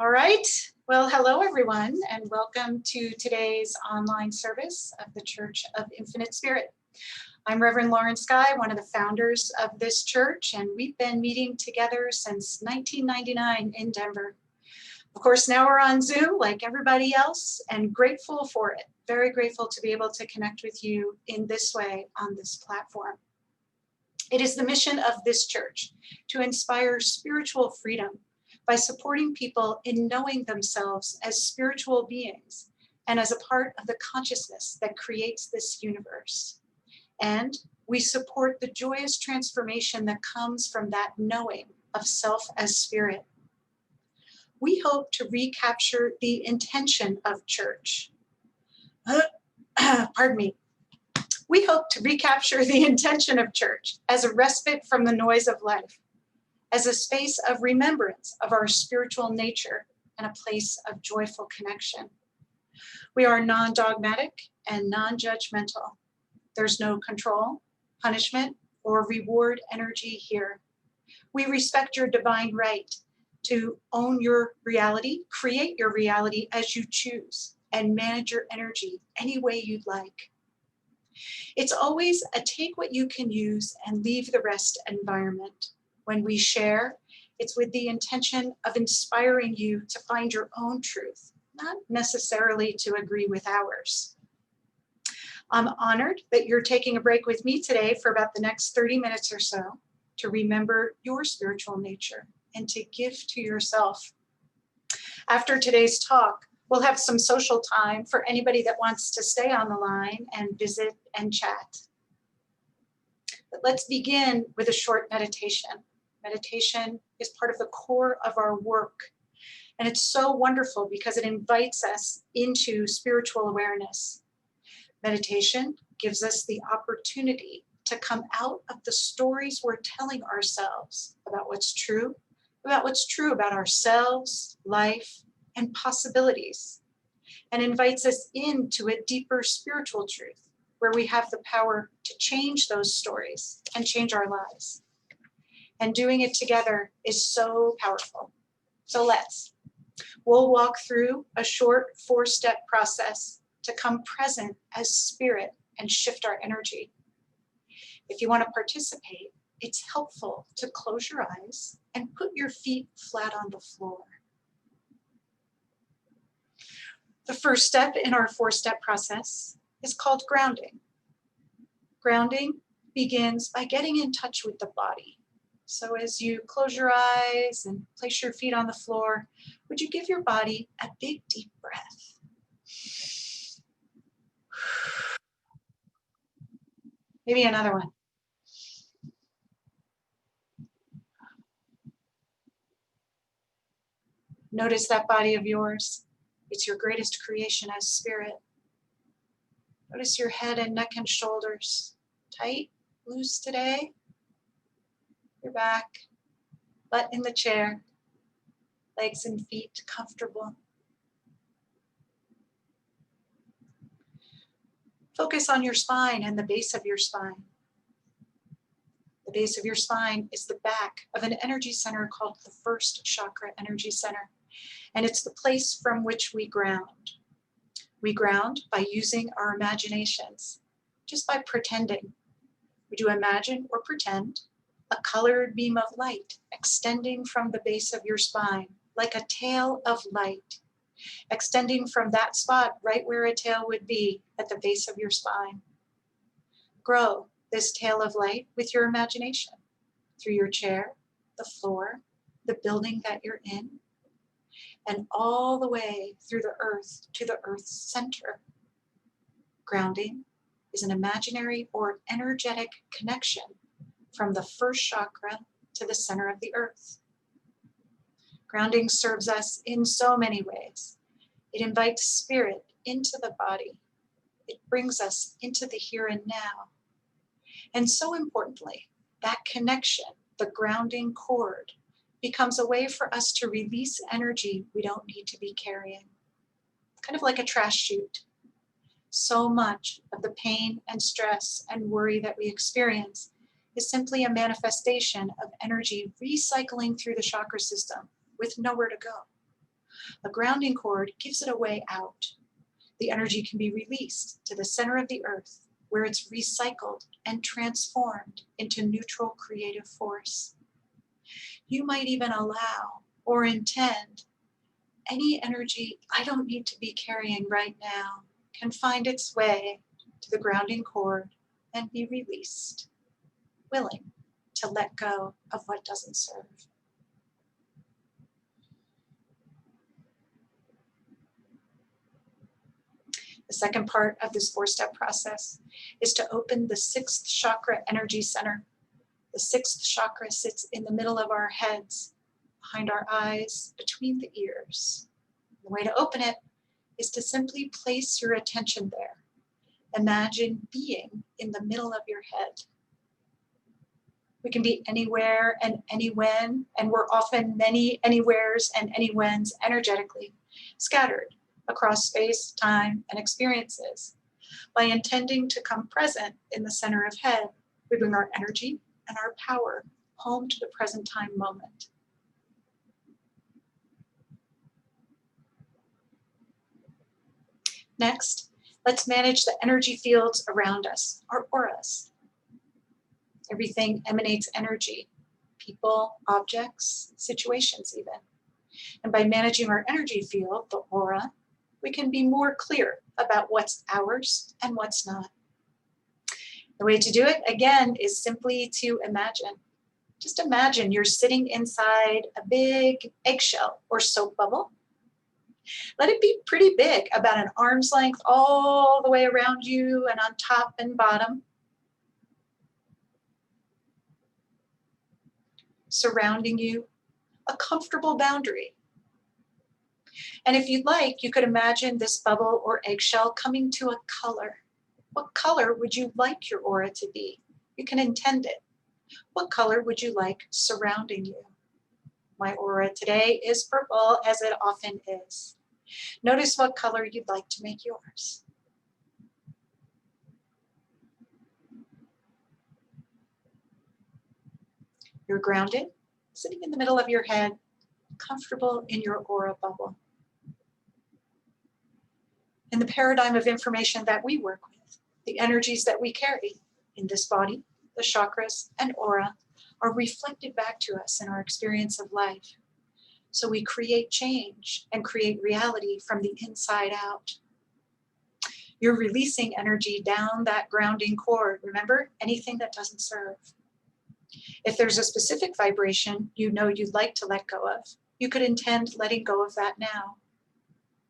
All right. Well, hello, everyone, and welcome to today's online service of the Church of Infinite Spirit. I'm Reverend Lauren Skye, one of the founders of this church, and we've been meeting together since 1999 in Denver. Of course, now we're on Zoom like everybody else, and grateful for it. Very grateful to be able to connect with you in this way on this platform. It is the mission of this church to inspire spiritual freedom by supporting people in knowing themselves as spiritual beings and as a part of the consciousness that creates this universe. And we support the joyous transformation that comes from that knowing of self as spirit. We hope to recapture the intention of church. Pardon me. We hope to recapture the intention of church as a respite from the noise of life, as a space of remembrance of our spiritual nature and a place of joyful connection. We are non-dogmatic and non-judgmental. There's no control, punishment, or reward energy here. We respect your divine right to own your reality, create your reality as you choose, and manage your energy any way you'd like. It's always a take what you can use and leave the rest environment. When we share, it's with the intention of inspiring you to find your own truth, not necessarily to agree with ours. I'm honored that you're taking a break with me today for about the next 30 minutes or so to remember your spiritual nature and to give to yourself. After today's talk, we'll have some social time for anybody that wants to stay on the line and visit and chat. But let's begin with a short meditation. Meditation is part of the core of our work. And it's so wonderful because it invites us into spiritual awareness. Meditation gives us the opportunity to come out of the stories we're telling ourselves about what's true about ourselves, life, and possibilities, and invites us into a deeper spiritual truth where we have the power to change those stories and change our lives. And doing it together is so powerful. So we'll walk through a short 4-step process to come present as spirit and shift our energy. If you want to participate, it's helpful to close your eyes and put your feet flat on the floor. The first step in our 4-step process is called grounding. Grounding begins by getting in touch with the body. So as you close your eyes and place your feet on the floor, would you give your body a big, deep breath? Maybe another one. Notice that body of yours. It's your greatest creation as spirit. Notice your head and neck and shoulders. Tight, loose today. Your back, butt in the chair, legs and feet comfortable. Focus on your spine and the base of your spine. The base of your spine is the back of an energy center called the first chakra energy center, and it's the place from which we ground. We ground by using our imaginations, just by pretending. Would you imagine or pretend a colored beam of light extending from the base of your spine, like a tail of light, extending from that spot right where a tail would be at the base of your spine. Grow this tail of light with your imagination through your chair, the floor, the building that you're in, and all the way through the earth to the earth's center. Grounding is an imaginary or energetic connection from the first chakra to the center of the earth. Grounding serves us in so many ways. It invites spirit into the body. It brings us into the here and now. And so importantly, that connection, the grounding cord, becomes a way for us to release energy we don't need to be carrying. Kind of like a trash chute. So much of the pain and stress and worry that we experience is simply a manifestation of energy recycling through the chakra system with nowhere to go. A grounding cord gives it a way out. The energy can be released to the center of the earth, where it's recycled and transformed into neutral creative force. You might even allow or intend any energy I don't need to be carrying right now can find its way to the grounding cord and be released, willing to let go of what doesn't serve. The second part of this 4-step process is to open the 6th chakra energy center. The 6th chakra sits in the middle of our heads, behind our eyes, between the ears. The way to open it is to simply place your attention there. Imagine being in the middle of your head. We can be anywhere and anywhen, and we're often many anywheres and anywhens energetically scattered across space, time, and experiences. By intending to come present in the center of head, we bring our energy and our power home to the present time moment. Next, let's manage the energy fields around us, our auras. Everything emanates energy, people, objects, situations even. And by managing our energy field, the aura, we can be more clear about what's ours and what's not. The way to do it, again, is simply to imagine. Just imagine you're sitting inside a big eggshell or soap bubble. Let it be pretty big, about an arm's length all the way around you and on top and bottom. Surrounding you, a comfortable boundary. And if you'd like, you could imagine this bubble or eggshell coming to a color. What color would you like your aura to be? You can intend it. What color would you like surrounding you? My aura today is purple, as it often is. Notice what color you'd like to make yours. You're grounded, sitting in the middle of your head, comfortable in your aura bubble. In the paradigm of information that we work with, the energies that we carry in this body, the chakras and aura, are reflected back to us in our experience of life. So we create change and create reality from the inside out. You're releasing energy down that grounding cord. Remember, anything that doesn't serve. If there's a specific vibration you know you'd like to let go of, you could intend letting go of that now.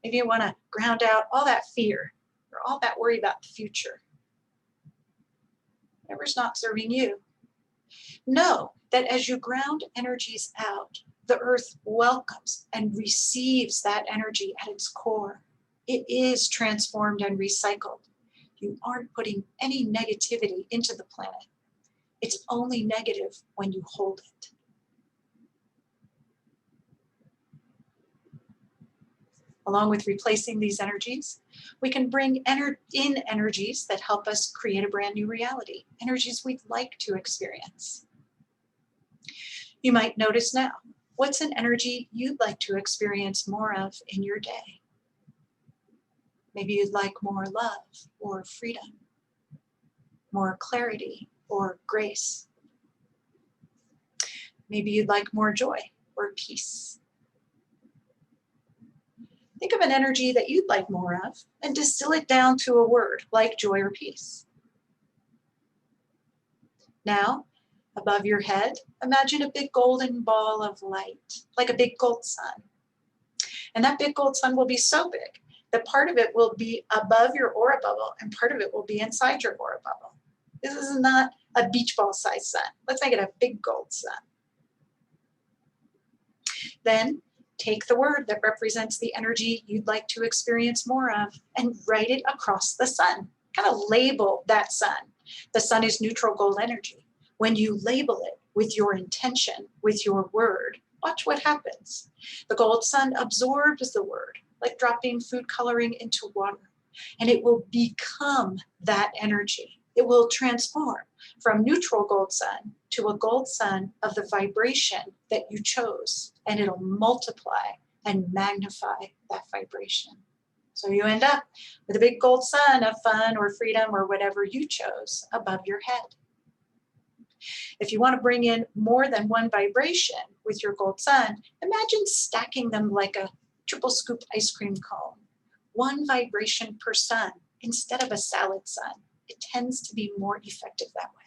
Maybe you want to ground out all that fear or all that worry about the future. Whatever's not serving you. Know that as you ground energies out, the earth welcomes and receives that energy at its core. It is transformed and recycled. You aren't putting any negativity into the planet. It's only negative when you hold it. Along with replacing these energies, we can bring in energies that help us create a brand new reality, energies we'd like to experience. You might notice now, what's an energy you'd like to experience more of in your day? Maybe you'd like more love or freedom, more clarity or grace. Maybe you'd like more joy or peace. Think of an energy that you'd like more of and distill it down to a word like joy or peace. Now, above your head, imagine a big golden ball of light, like a big gold sun. And that big gold sun will be so big that part of it will be above your aura bubble and part of it will be inside your aura bubble. This is not a beach ball sized sun. Let's make it a big gold sun. Then take the word that represents the energy you'd like to experience more of and write it across the sun. Kind of label that sun. The sun is neutral gold energy. When you label it with your intention, with your word, watch what happens. The gold sun absorbs the word, like dropping food coloring into water, and it will become that energy. It will transform from neutral gold sun to a gold sun of the vibration that you chose, and it'll multiply and magnify that vibration. So you end up with a big gold sun of fun or freedom or whatever you chose above your head. If you want to bring in more than one vibration with your gold sun, imagine stacking them like a triple scoop ice cream cone. One vibration per sun instead of a salad sun. It tends to be more effective that way.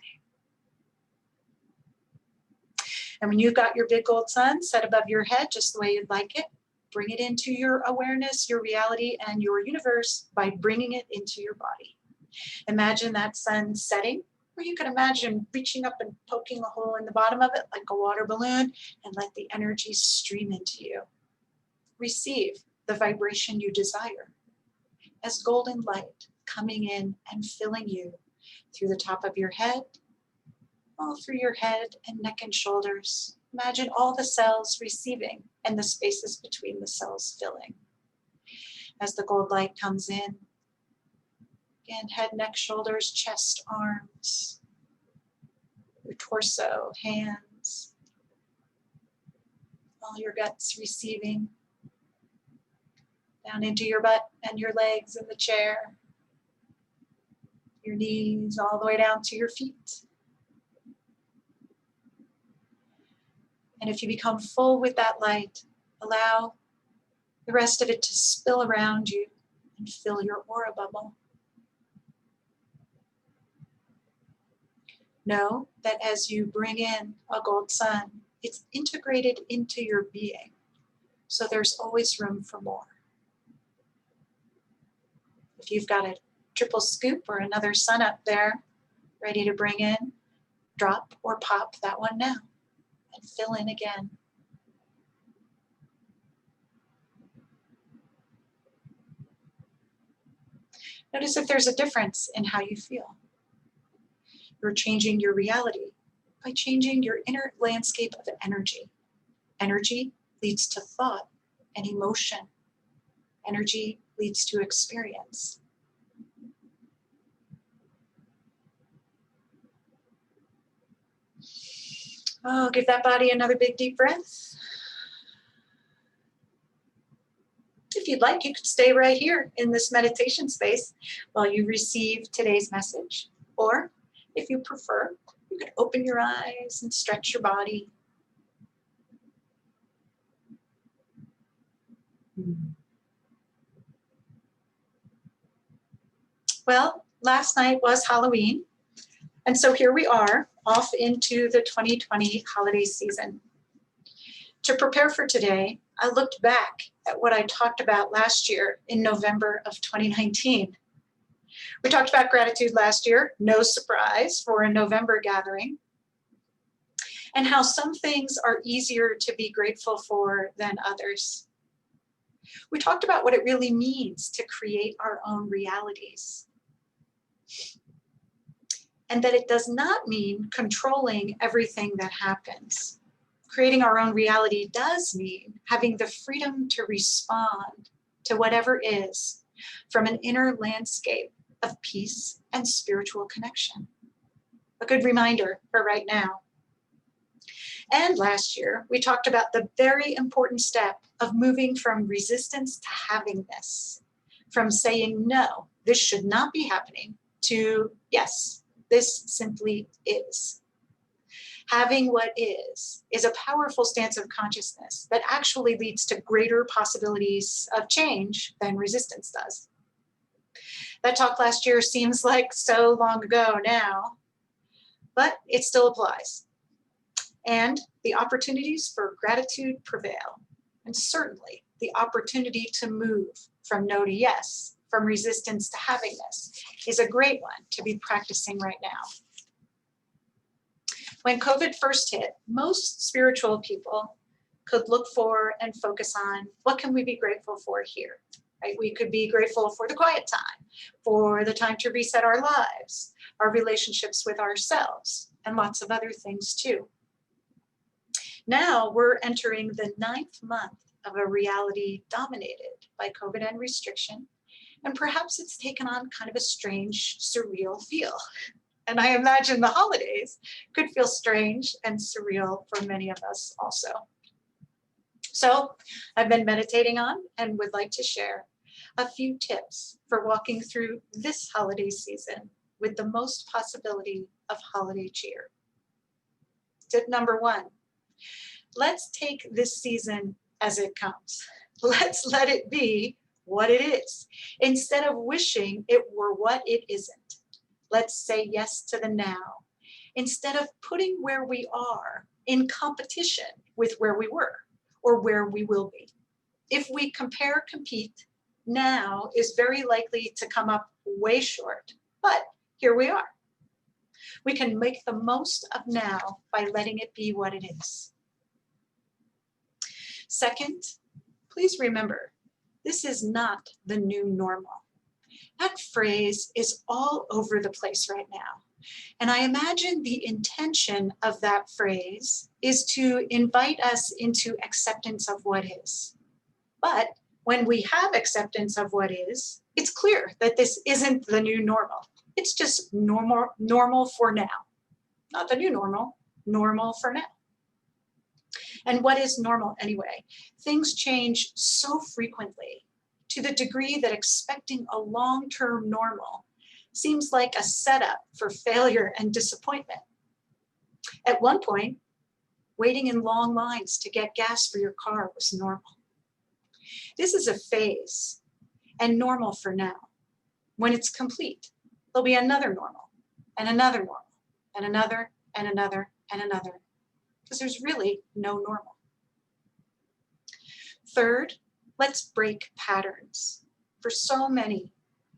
And when you've got your big gold sun set above your head just the way you'd like it, bring it into your awareness, your reality, and your universe by bringing it into your body. Imagine that sun setting, or you could imagine reaching up and poking a hole in the bottom of it like a water balloon and let the energy stream into you. Receive the vibration you desire as golden light coming in and filling you through the top of your head, all through your head and neck and shoulders. Imagine all the cells receiving and the spaces between the cells filling. As the gold light comes in, again, head, neck, shoulders, chest, arms, your torso, hands, all your guts receiving, down into your butt and your legs in the chair, your knees all the way down to your feet. And if you become full with that light, allow the rest of it to spill around you and fill your aura bubble. Know that as you bring in a gold sun, it's integrated into your being. So there's always room for more. If you've got a triple scoop or another sun up there ready to bring in, drop or pop that one now and fill in again. Notice if there's a difference in how you feel. You're changing your reality by changing your inner landscape of energy. Energy leads to thought and emotion. Energy leads to experience. Oh, give that body another big deep breath. If you'd like, you could stay right here in this meditation space while you receive today's message. Or if you prefer, you could open your eyes and stretch your body. Well, last night was Halloween, and so here we are, off into the 2020 holiday season. To prepare for today, I looked back at what I talked about last year in November of 2019. We talked about gratitude last year, no surprise for a November gathering, and how some things are easier to be grateful for than others. We talked about what it really means to create our own realities, and that it does not mean controlling everything that happens. Creating our own reality does mean having the freedom to respond to whatever is from an inner landscape of peace and spiritual connection. A good reminder for right now. And last year, we talked about the very important step of moving from resistance to havingness, from saying, no, this should not be happening, to yes, this simply is. Having what is a powerful stance of consciousness that actually leads to greater possibilities of change than resistance does. That talk last year seems like so long ago now, but it still applies. And the opportunities for gratitude prevail. And certainly the opportunity to move from no to yes, from resistance to havingness, is a great one to be practicing right now. When COVID first hit, most spiritual people could look for and focus on what can we be grateful for here, right? We could be grateful for the quiet time, for the time to reset our lives, our relationships with ourselves, and lots of other things too. Now we're entering the 9th month of a reality dominated by COVID and restriction, and perhaps it's taken on kind of a strange, surreal feel. And I imagine the holidays could feel strange and surreal for many of us also. So I've been meditating on and would like to share a few tips for walking through this holiday season with the most possibility of holiday cheer. Tip number 1, let's take this season as it comes. Let's let it be what it is, instead of wishing it were what it isn't. Let's say yes to the now, instead of putting where we are in competition with where we were or where we will be. If we compete, now is very likely to come up way short, but here we are. We can make the most of now by letting it be what it is. Second, please remember, this is not the new normal. That phrase is all over the place right now. And I imagine the intention of that phrase is to invite us into acceptance of what is. But when we have acceptance of what is, it's clear that this isn't the new normal. It's just normal for now. Not the new normal, normal for now. And what is normal anyway? Things change so frequently to the degree that expecting a long-term normal seems like a setup for failure and disappointment. At one point, waiting in long lines to get gas for your car was normal. This is a phase and normal for now. When it's complete, there'll be another normal and another normal and another and another and another, because there's really no normal. Third, let's break patterns. For so many,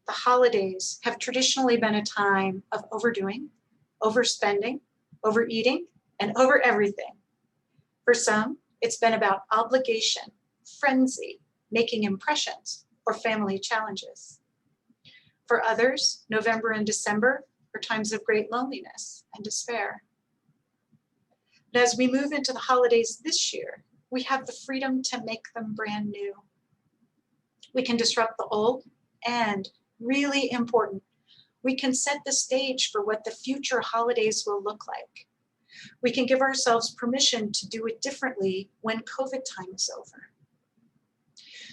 the holidays have traditionally been a time of overdoing, overspending, overeating, and over everything. For some, it's been about obligation, frenzy, making impressions, or family challenges. For others, November and December are times of great loneliness and despair. But as we move into the holidays this year, we have the freedom to make them brand new. We can disrupt the old, and really important, we can set the stage for what the future holidays will look like. We can give ourselves permission to do it differently when COVID time is over.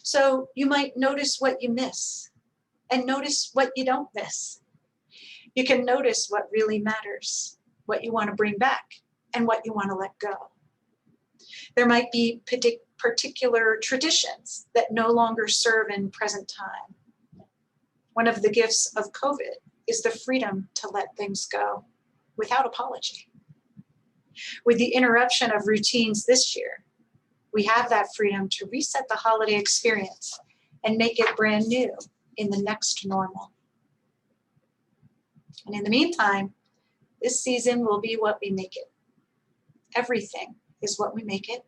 So you might notice what you miss and notice what you don't miss. You can notice what really matters, what you want to bring back, and what you want to let go. There might be particular traditions that no longer serve in present time. One of the gifts of COVID is the freedom to let things go without apology. With the interruption of routines this year, we have that freedom to reset the holiday experience and make it brand new in the next normal. And in the meantime, this season will be what we make it. Everything is what we make it,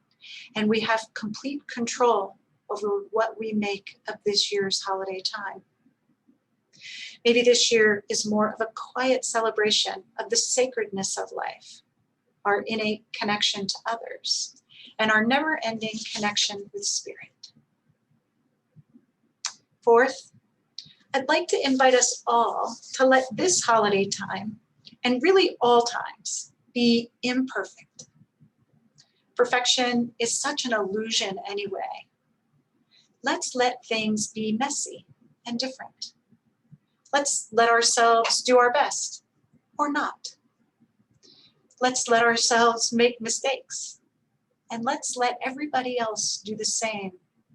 and we have complete control over what we make of this year's holiday time. Maybe this year is more of a quiet celebration of the sacredness of life, our innate connection to others, and our never-ending connection with spirit. Fourth, I'd like to invite us all to let this holiday time, and really all times, be imperfect. Perfection is such an illusion anyway. Let's let things be messy and different. Let's let ourselves do our best, or not. Let's let ourselves make mistakes, and let's let everybody else do the same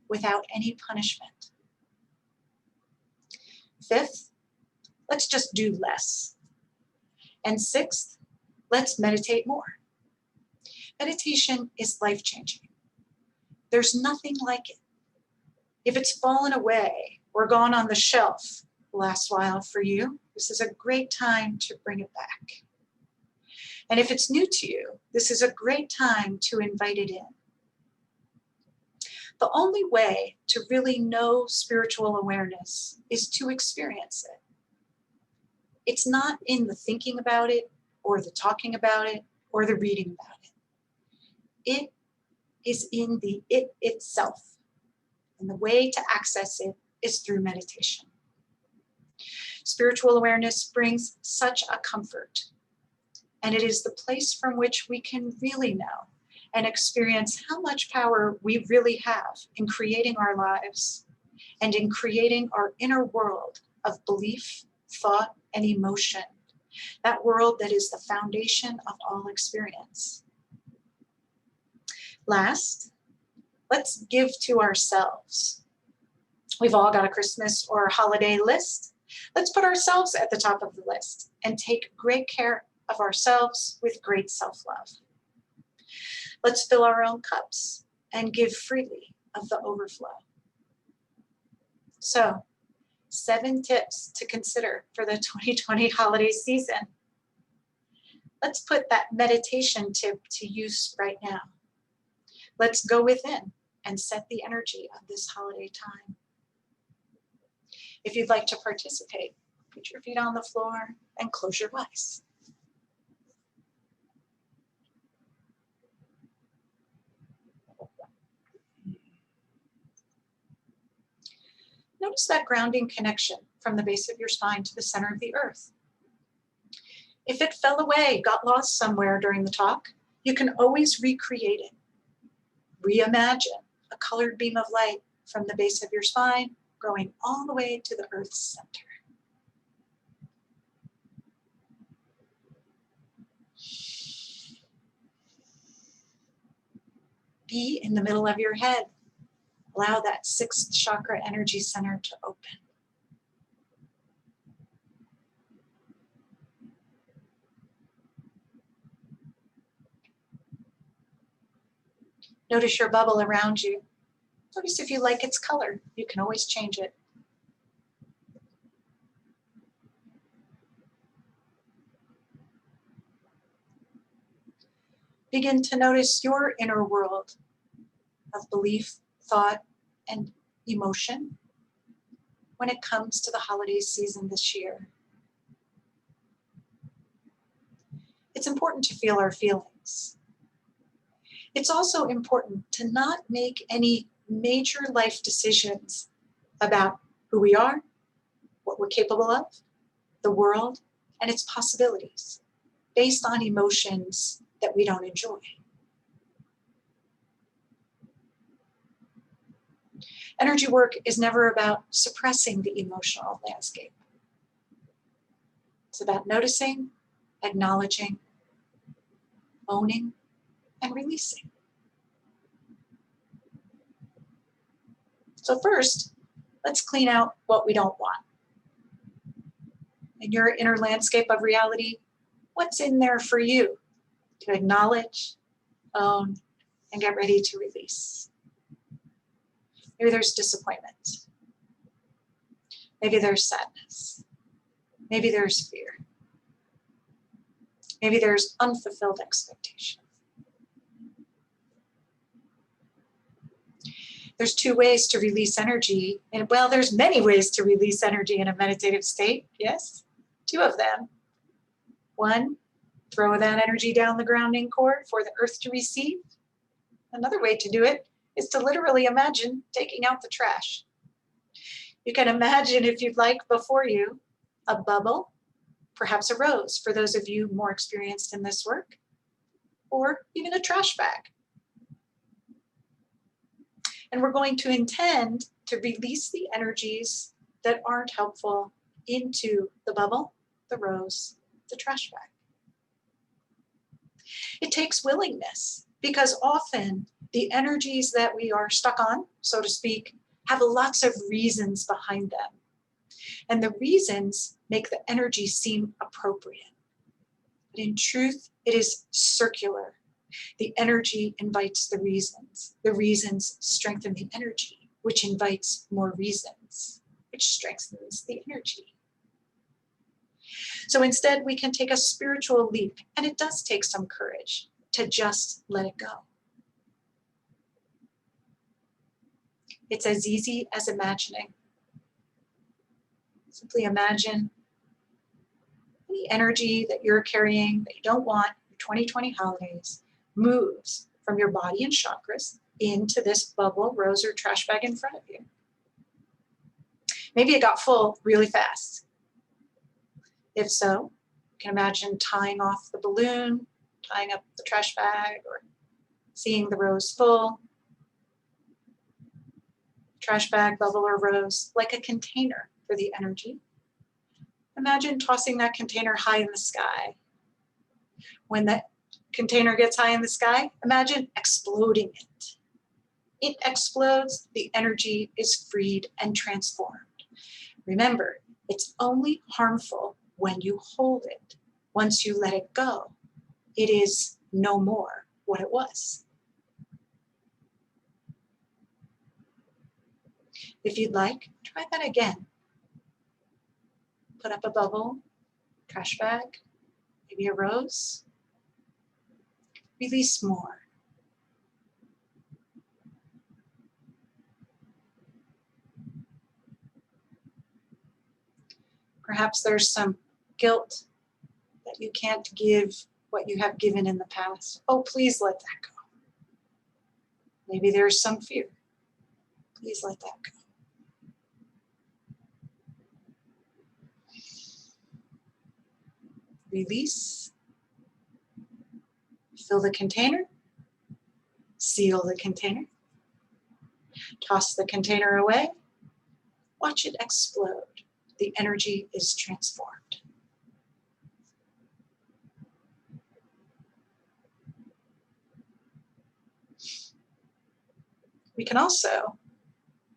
without any punishment. Fifth, let's just do less. And sixth, let's meditate more. Meditation is life-changing. There's nothing like it. If it's fallen away or gone on the shelf the last while for you, this is a great time to bring it back. And if it's new to you, this is a great time to invite it in. The only way to really know spiritual awareness is to experience it. It's not in the thinking about it, or the talking about it, or the reading about it. It is in the it itself. And the way to access it is through meditation. Spiritual awareness brings such a comfort, and it is the place from which we can really know and experience how much power we really have in creating our lives and in creating our inner world of belief, thought, and emotion, that world that is the foundation of all experience. Last, let's give to ourselves. We've all got a Christmas or holiday list. Let's put ourselves at the top of the list and take great care of ourselves with great self-love. Let's fill our own cups and give freely of the overflow. So, 7 tips to consider for the 2020 holiday season. Let's put that meditation tip to use right now. Let's go within and set the energy of this holiday time. If you'd like to participate, put your feet on the floor and close your eyes. Notice that grounding connection from the base of your spine to the center of the earth. If it fell away, got lost somewhere during the talk, you can always recreate it. Reimagine a colored beam of light from the base of your spine, going all the way to the earth's center. Be in the middle of your head. Allow that 6th chakra energy center to open. Notice your bubble around you. Notice if you like its color. You can always change it. Begin to notice your inner world of belief, thought, and emotion when it comes to the holiday season this year. It's important to feel our feelings. It's also important to not make any major life decisions about who we are, what we're capable of, the world, and its possibilities based on emotions that we don't enjoy. Energy work is never about suppressing the emotional landscape. It's about noticing, acknowledging, owning, and releasing. So first, let's clean out what we don't want. In your inner landscape of reality, what's in there for you to acknowledge, own, and get ready to release? Maybe there's disappointment. Maybe there's sadness. Maybe there's fear. Maybe there's unfulfilled expectation. There's 2 ways to release energy. And well, there's many ways to release energy in a meditative state. Yes, 2 of them. 1, throw that energy down the grounding cord for the earth to receive. Another way to do it is to literally imagine taking out the trash. You can imagine, if you'd like, before you, a bubble, perhaps a rose for those of you more experienced in this work, or even a trash bag. And we're going to intend to release the energies that aren't helpful into the bubble, the rose, the trash bag. It takes willingness, because often the energies that we are stuck on, so to speak, have lots of reasons behind them. And the reasons make the energy seem appropriate. But in truth, it is circular. The energy invites the reasons strengthen the energy, which invites more reasons, which strengthens the energy. So instead, we can take a spiritual leap, and it does take some courage to just let it go. It's as easy as imagining. Simply imagine any energy that you're carrying that you don't want for 2020 holidays moves from your body and chakras into this bubble, rose, or trash bag in front of you. Maybe it got full really fast. If so, you can imagine tying off the balloon, tying up the trash bag, or seeing the rose full, trash bag, bubble, or rose, like a container for the energy. Imagine tossing that container high in the sky. When that container gets high in the sky, imagine exploding it. It explodes, the energy is freed and transformed. Remember, it's only harmful when you hold it. Once you let it go, it is no more what it was. If you'd like, try that again. Put up a bubble, trash bag, maybe a rose. Release more. Perhaps there's some guilt that you can't give what you have given in the past. Oh, please let that go. Maybe there's some fear. Please let that go. Release. Fill the container. Seal the container. Toss the container away. Watch it explode. The energy is transformed. We can also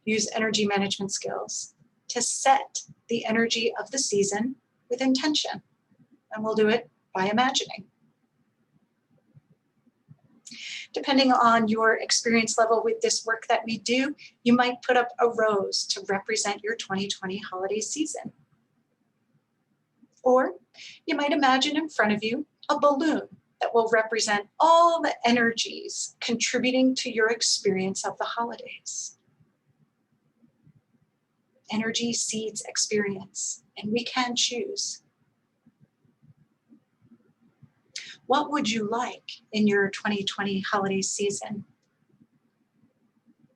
use energy management skills to set the energy of the season with intention. And we'll do it by imagining. Depending on your experience level with this work that we do, you might put up a rose to represent your 2020 holiday season. Or you might imagine in front of you a balloon that will represent all the energies contributing to your experience of the holidays. Energy seeds experience, and we can choose. What would you like in your 2020 holiday season?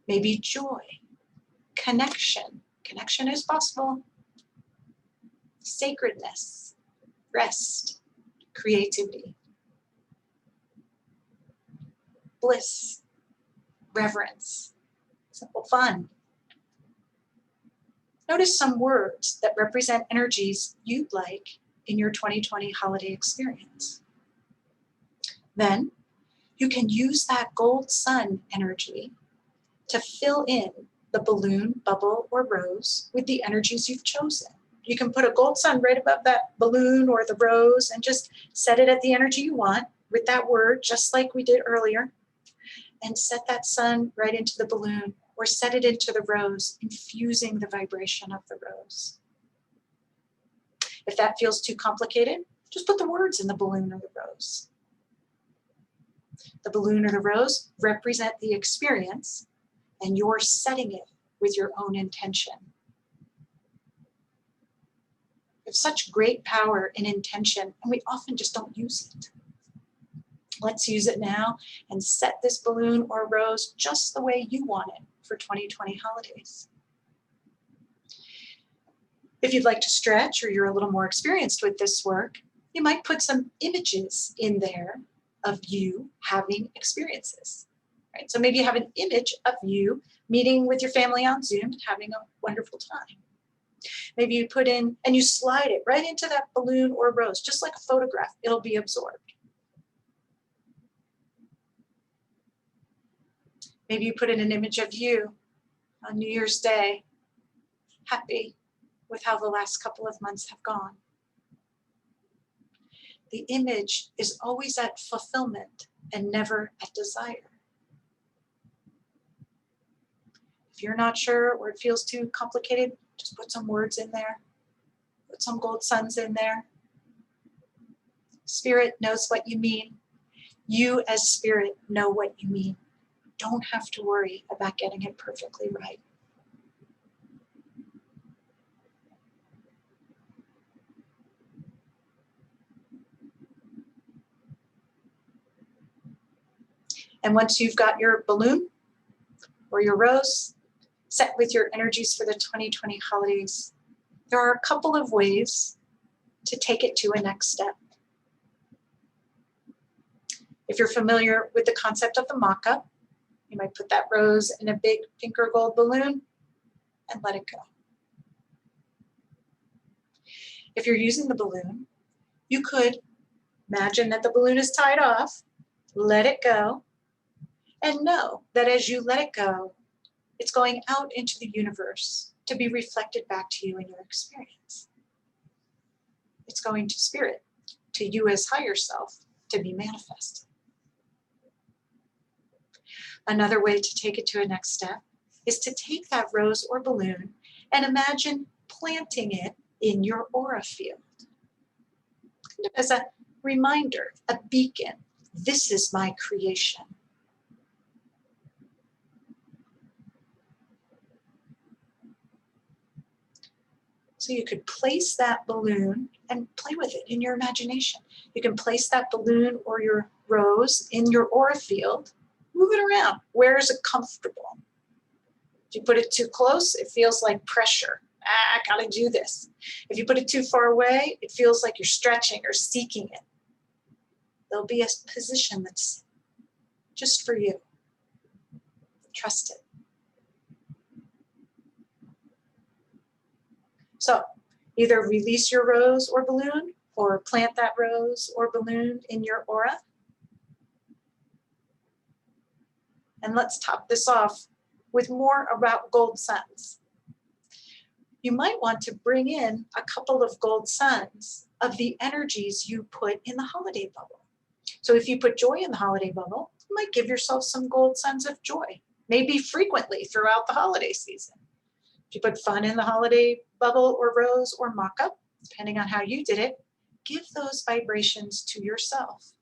Maybe joy, connection. Connection is possible. Sacredness, rest, creativity. Bliss, reverence, simple fun. Notice some words that represent energies you'd like in your 2020 holiday experience. Then you can use that gold sun energy to fill in the balloon, bubble, or rose with the energies you've chosen. You can put a gold sun right above that balloon or the rose and just set it at the energy you want with that word, just like we did earlier. And set that sun right into the balloon or set it into the rose, infusing the vibration of the rose. If that feels too complicated, just put the words in the balloon or the rose. The balloon or the rose represent the experience, and you're setting it with your own intention. There's such great power in intention, and we often just don't use it. Let's use it now and set this balloon or rose just the way you want it for 2020 holidays. If you'd like to stretch or you're a little more experienced with this work, you might put some images in there of you having experiences. Right? So maybe you have an image of you meeting with your family on Zoom and having a wonderful time. Maybe you put in and you slide it right into that balloon or rose, just like a photograph, it'll be absorbed. Maybe you put in an image of you on New Year's Day, happy with how the last couple of months have gone. The image is always at fulfillment and never at desire. If you're not sure or it feels too complicated, just put some words in there. Put some gold suns in there. Spirit knows what you mean. You as spirit know what you mean. Don't have to worry about getting it perfectly right. And once you've got your balloon or your rose set with your energies for the 2020 holidays, there are a couple of ways to take it to a next step. If you're familiar with the concept of the mock-up, you might put that rose in a big pink or gold balloon and let it go. If you're using the balloon, you could imagine that the balloon is tied off, let it go, and know that as you let it go, it's going out into the universe to be reflected back to you in your experience. It's going to spirit, to you as higher self, to be manifested. Another way to take it to a next step is to take that rose or balloon and imagine planting it in your aura field. Kind of as a reminder, a beacon. This is my creation. So you could place that balloon and play with it in your imagination. You can place that balloon or your rose in your aura field. Move it around. Where is it comfortable? If you put it too close, it feels like pressure. I gotta do this. If you put it too far away, it feels like you're stretching or seeking it. There'll be a position that's just for you. Trust it. So either release your rose or balloon or plant that rose or balloon in your aura. And let's top this off with more about gold suns. You might want to bring in a couple of gold suns of the energies you put in the holiday bubble. So if you put joy in the holiday bubble, you might give yourself some gold suns of joy, maybe frequently throughout the holiday season. If you put fun in the holiday bubble or rose or mock-up, depending on how you did it, give those vibrations to yourself.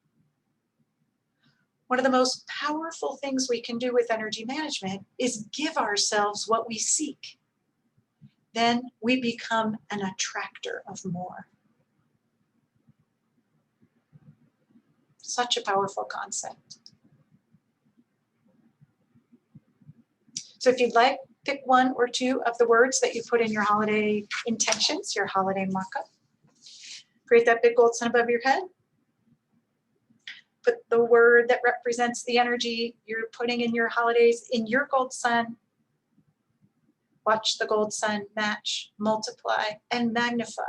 One of the most powerful things we can do with energy management is give ourselves what we seek. Then we become an attractor of more. Such a powerful concept. So if you'd like, pick one or two of the words that you put in your holiday intentions, your holiday mock-up. Create that big gold sun above your head. Put the word that represents the energy you're putting in your holidays in your gold sun. Watch the gold sun match, multiply, and magnify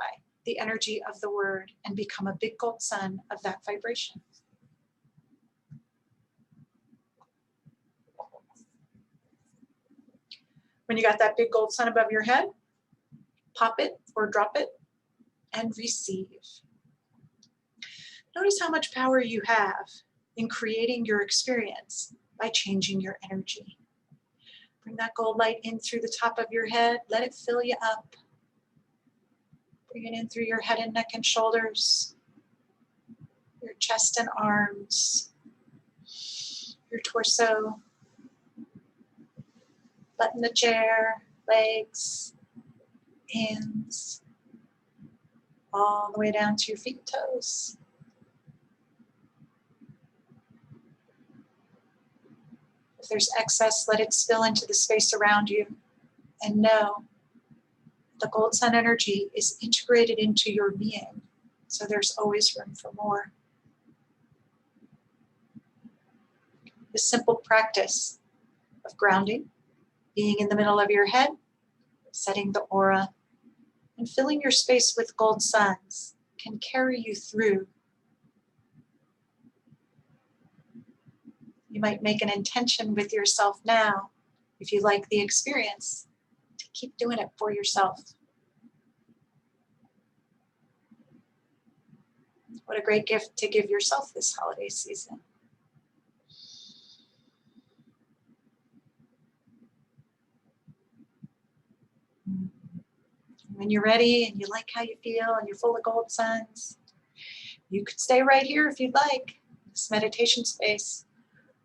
the energy of the word and become a big gold sun of that vibration. When you got that big gold sun above your head, pop it or drop it and receive. Notice how much power you have in creating your experience by changing your energy. Bring that gold light in through the top of your head. Let it fill you up. Bring it in through your head and neck and shoulders, your chest and arms, your torso, butt in the chair, legs, hands, all the way down to your feet and toes. If there's excess, let it spill into the space around you, and know the gold sun energy is integrated into your being, so there's always room for more. This simple practice of grounding, being in the middle of your head, setting the aura, and filling your space with gold suns can carry you through. You might make an intention with yourself now, if you like the experience, to keep doing it for yourself. What a great gift to give yourself this holiday season. When you're ready and you like how you feel and you're full of gold suns, you could stay right here if you'd like, this meditation space.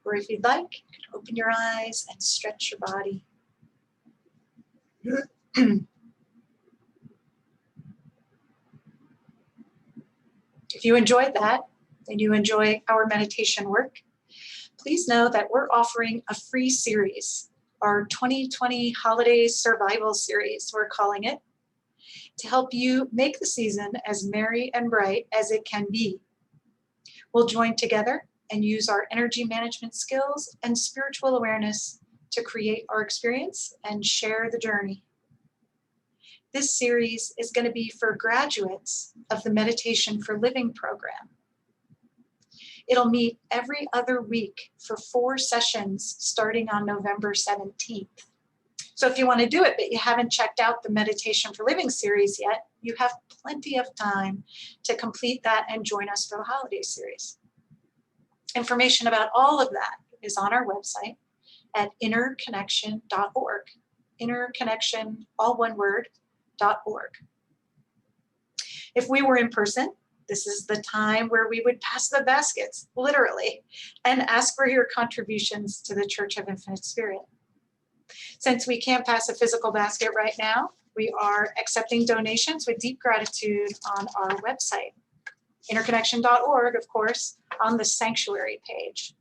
Or if you'd like, you can open your eyes and stretch your body. If you enjoyed that and you enjoy our meditation work, please know that we're offering a free series, our 2020 Holiday Survival Series, we're calling it, to help you make the season as merry and bright as it can be. We'll join together and use our energy management skills and spiritual awareness to create our experience and share the journey. This series is going to be for graduates of the Meditation for Living program. It'll meet every other week for 4 sessions starting on November 17th. So if you want to do it, but you haven't checked out the Meditation for Living series yet, you have plenty of time to complete that and join us for the holiday series. Information about all of that is on our website at innerconnection.org. Innerconnection, all one word, .org. If we were in person, this is the time where we would pass the baskets, literally, and ask for your contributions to the Church of Infinite Spirit. Since we can't pass a physical basket right now, we are accepting donations with deep gratitude on our website, interconnection.org, of course, on the sanctuary page.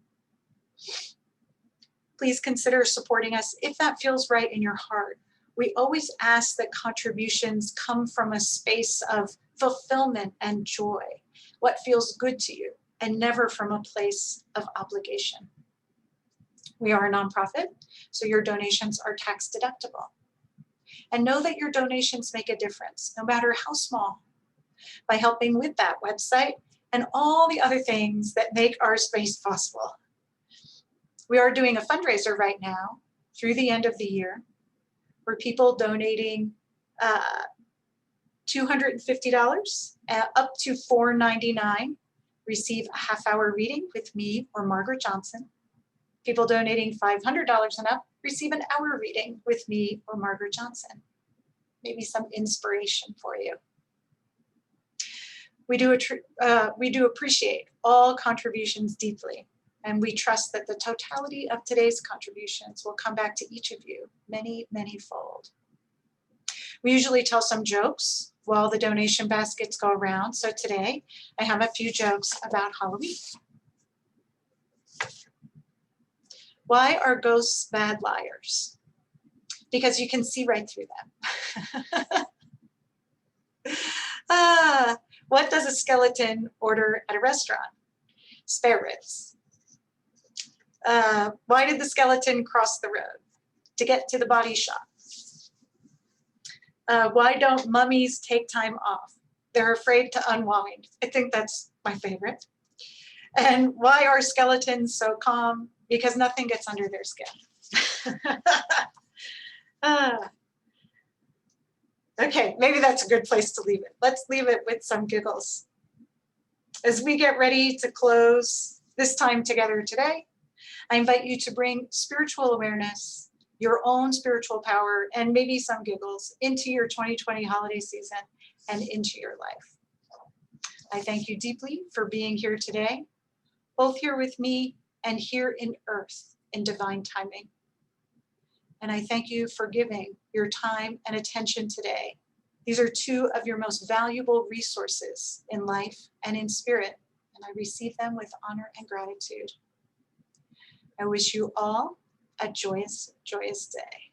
Please consider supporting us if that feels right in your heart. We always ask that contributions come from a space of fulfillment and joy, what feels good to you, and never from a place of obligation. We are a nonprofit, so your donations are tax deductible. And know that your donations make a difference, no matter how small, by helping with that website and all the other things that make our space possible. We are doing a fundraiser right now through the end of the year, where people donating $250 up to $499 receive a half-hour reading with me or Margaret Johnson. People donating $500 and up receive an hour reading with me or Margaret Johnson. Maybe some inspiration for you. We do appreciate all contributions deeply, and we trust that the totality of today's contributions will come back to each of you many, many fold. We usually tell some jokes while the donation baskets go around, so today I have a few jokes about Halloween. Why are ghosts bad liars? Because you can see right through them. What does a skeleton order at a restaurant? Spare ribs. Why did the skeleton cross the road? To get to the body shop. Why don't mummies take time off? They're afraid to unwind. I think that's my favorite. And why are skeletons so calm? Because nothing gets under their skin. Okay, maybe that's a good place to leave it. Let's leave it with some giggles. As we get ready to close this time together today, I invite you to bring spiritual awareness, your own spiritual power, and maybe some giggles into your 2020 holiday season and into your life. I thank you deeply for being here today, both here with me and here in earth in divine timing. And I thank you for giving your time and attention today. These are 2 of your most valuable resources in life and in spirit, and I receive them with honor and gratitude. I wish you all a joyous, joyous day.